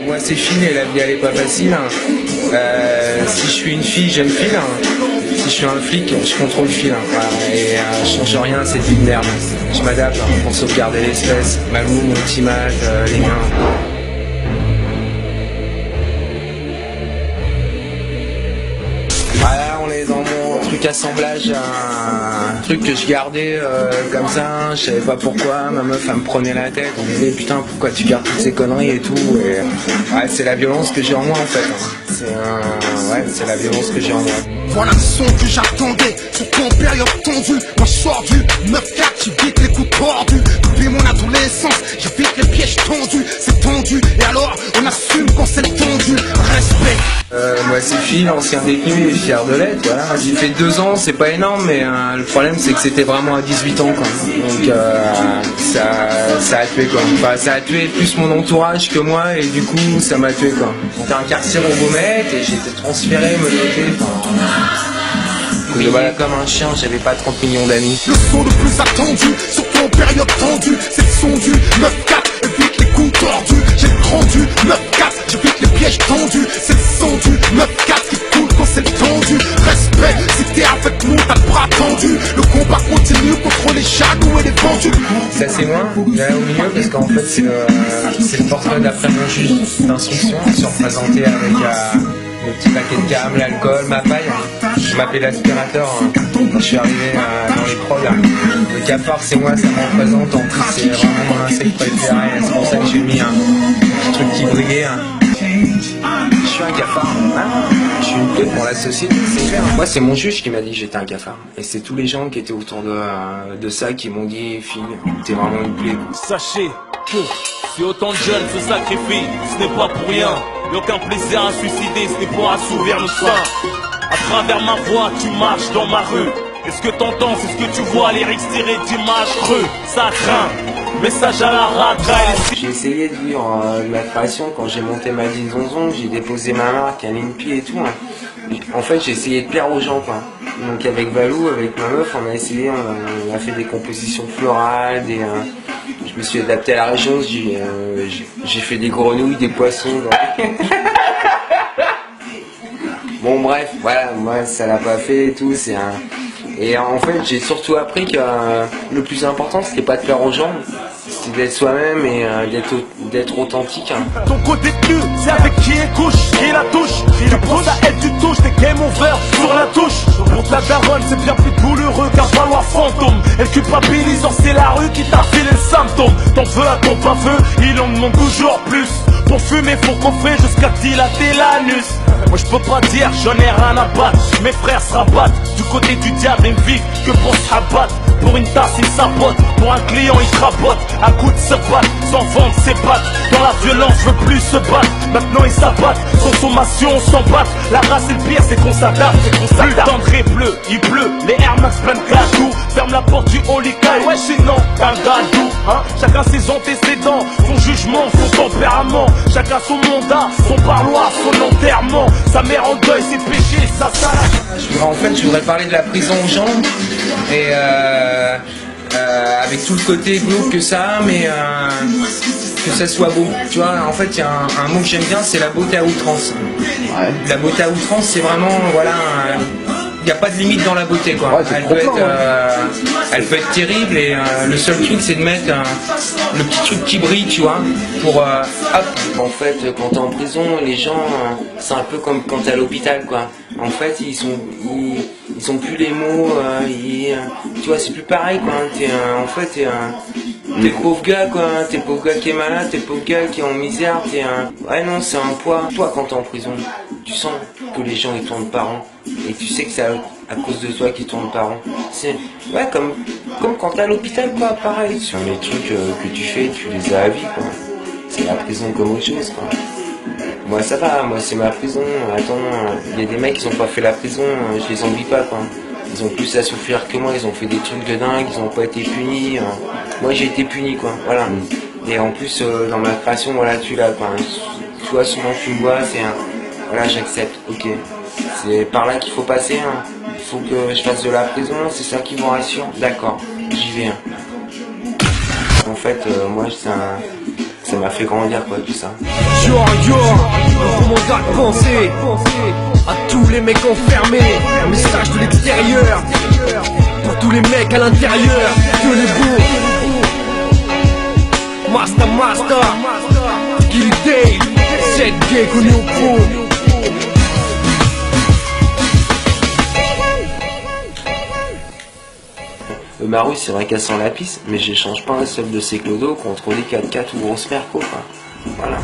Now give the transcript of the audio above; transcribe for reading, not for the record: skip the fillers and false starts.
Moi c'est fil et la vie elle est pas facile. Si je suis une fille, j'aime fil. Si je suis un flic, je contrôle le fil. Voilà. Et je change rien, c'est une merde. Je m'adapte pour sauvegarder l'espèce. Malou, mon petit mat, les miens. Voilà, on est dans mon truc assemblage, un truc que je gardais comme ça, je savais pas pourquoi, ma meuf elle me prenait la tête, on me disait putain pourquoi tu gardes toutes ces conneries et tout, et ouais, c'est la violence que j'ai en moi en fait, c'est la violence que j'ai en moi. Voilà le son que j'attendais, sur ton période tendue, moi je sors du 9-4, j'évite les coups tordus, depuis mon adolescence, j'évite les pièges tendus, c'est tendu, et alors on assume quand c'est tendu, respect. Moi c'est Phil, ancien détenu et fier de l'être, voilà. J'ai fait 2 ans, c'est pas énorme, mais le problème c'est que c'était vraiment à 18 ans quoi. Donc ça a tué quoi. Enfin, ça a tué plus mon entourage que moi et du coup ça m'a tué quoi. J'étais incarcéré au Baumette et j'étais transféré, menotté, voilà, comme un chien, j'avais pas 30 millions d'amis. Le son le plus attendu, sur ton période tendue, c'est le son du 9-4, évite les coups tordus, j'ai rendu 9-4, j'évite les pièges tendus, c'est le son du 9-4 qui coule quand c'est tendu, respect, si t'es avec nous, t'as le bras tendu, le combat continue contre les jaloux et les vendus. C'est assez loin, là au milieu, parce qu'en fait c'est le portrait d'après mon juge d'instruction, je suis représenté avec le petit paquet de gamme, l'alcool, ma paille. Je m'appelais l'aspirateur quand je suis arrivé dans les prods. Le cafard c'est moi, ça me représente, en plus c'est vraiment mon insecte préféré, c'est pour ça que j'ai mis un petit truc qui brillait. Je suis un cafard, je suis une plaie pour la société, c'est clair. Moi c'est mon juge qui m'a dit que j'étais un cafard. Et c'est tous les gens qui étaient autour de ça qui m'ont dit, fille, t'es vraiment une plaie. Sachez que si autant de jeunes se sacrifient, ce n'est pas pour rien. Y'a aucun plaisir à suicider, ce n'est pour assouvir le sein. À travers ma voix, tu marches dans ma rue. Et ce que t'entends, c'est ce que tu vois, les lyrics tirés d'images creux. Ça craint, message à la racaille. J'ai essayé de vivre ma création quand j'ai monté ma ville Zonzon, j'ai déposé ma marque à l'INPI et tout. En fait, j'ai essayé de plaire aux gens, quoi. Donc avec Valou, avec ma meuf, on a essayé, on a fait des compositions florales, je me suis adapté à la région, j'ai fait des grenouilles, des poissons. Bon bref, voilà, moi ça l'a pas fait et tout, Et en fait j'ai surtout appris que le plus important c'était pas de plaire aux gens, c'était d'être soi-même et d'être authentique. Ton côté tenu, c'est avec qui est couche, qui la touche. Tu prends ta aide, tu touches, t'es game over sur la touche. Pour ta daronne, c'est bien plus douloureux qu'un valoir fantôme. Elle culpabilise, c'est la rue qui t'a filé le symptôme. T'en veux à ton baveux, il en demande toujours plus. Pour fumer, faut coffrer jusqu'à dilater l'anus. Moi je peux pas dire, j'en ai rien à battre. Mes frères se rabattent, du côté du diable ils ne vivent que pour se rabattre. Pour une tasse ils sabotent, pour un client ils crapotent. À coup de se battre, sans vendre ses pattes. Dans la violence je veux plus se battre, maintenant ils s'abattent. Consommation on s'en bat, la race et le pire c'est qu'on s'adapte. Plus le temps de bleu, il pleut, les Air Max plein de gâteaux. Ferme la porte du Holy Kai, ouais sinon t'as un gadou hein. Chacun ses antécédents, son jugement, son tempérament. Chacun son mandat, son parloir, son enterrement. Sa mère en deuil, ses péchés, sa salade. En fait je voudrais parler de la prison aux gens et avec tout le côté glauque que ça a, mais que ça soit beau. Tu vois, en fait il y a un mot que j'aime bien, c'est la beauté à outrance. Ouais. La beauté à outrance c'est vraiment, voilà, il n'y a pas de limite dans la beauté quoi. Ouais, elle peut être terrible et le seul truc c'est de mettre le petit truc qui brille, tu vois, pour hop. En fait quand t'es en prison les gens c'est un peu comme quand t'es à l'hôpital quoi. En fait ils ont plus les mots, tu vois c'est plus pareil quoi. En fait t'es le pauvre gars quoi, t'es le pauvre gars qui est malade, t'es le pauvre gars qui est en misère, ouais non c'est un poids. Toi quand t'es en prison, tu sens que les gens ils tournent par rond et tu sais que c'est à cause de toi qu'ils tournent par rond. C'est ouais comme quand t'es à l'hôpital quoi, pareil. Sur les trucs que tu fais, tu les as à vie quoi. C'est la prison comme autre chose quoi. Moi ça va, moi c'est ma prison. Attends, il y a des mecs qui ont pas fait la prison, je les envie pas quoi. Ils ont plus à souffrir que moi, ils ont fait des trucs de dingue, ils ont pas été punis. Moi j'ai été puni quoi, voilà. Et en plus dans ma création, voilà tu l'as quoi. Tu vois souvent tu me vois, c'est voilà j'accepte, ok. C'est par là qu'il faut passer, hein. Il faut que je fasse de la prison, c'est ça qui me rassure. D'accord, j'y vais. Hein. En fait, moi ça m'a fait grandir quoi tout ça. Yo, un mandat de penser à tous les mecs enfermés, un message de l'extérieur pour tous les mecs à l'intérieur, que les beaux. Master, Kill Day, 7 gay connu au pro. Maru, c'est vrai qu'elle sent la pisse, mais j'échange pas un seul de ses clodos contre des 4x4 ou grosses mercos quoi. Voilà.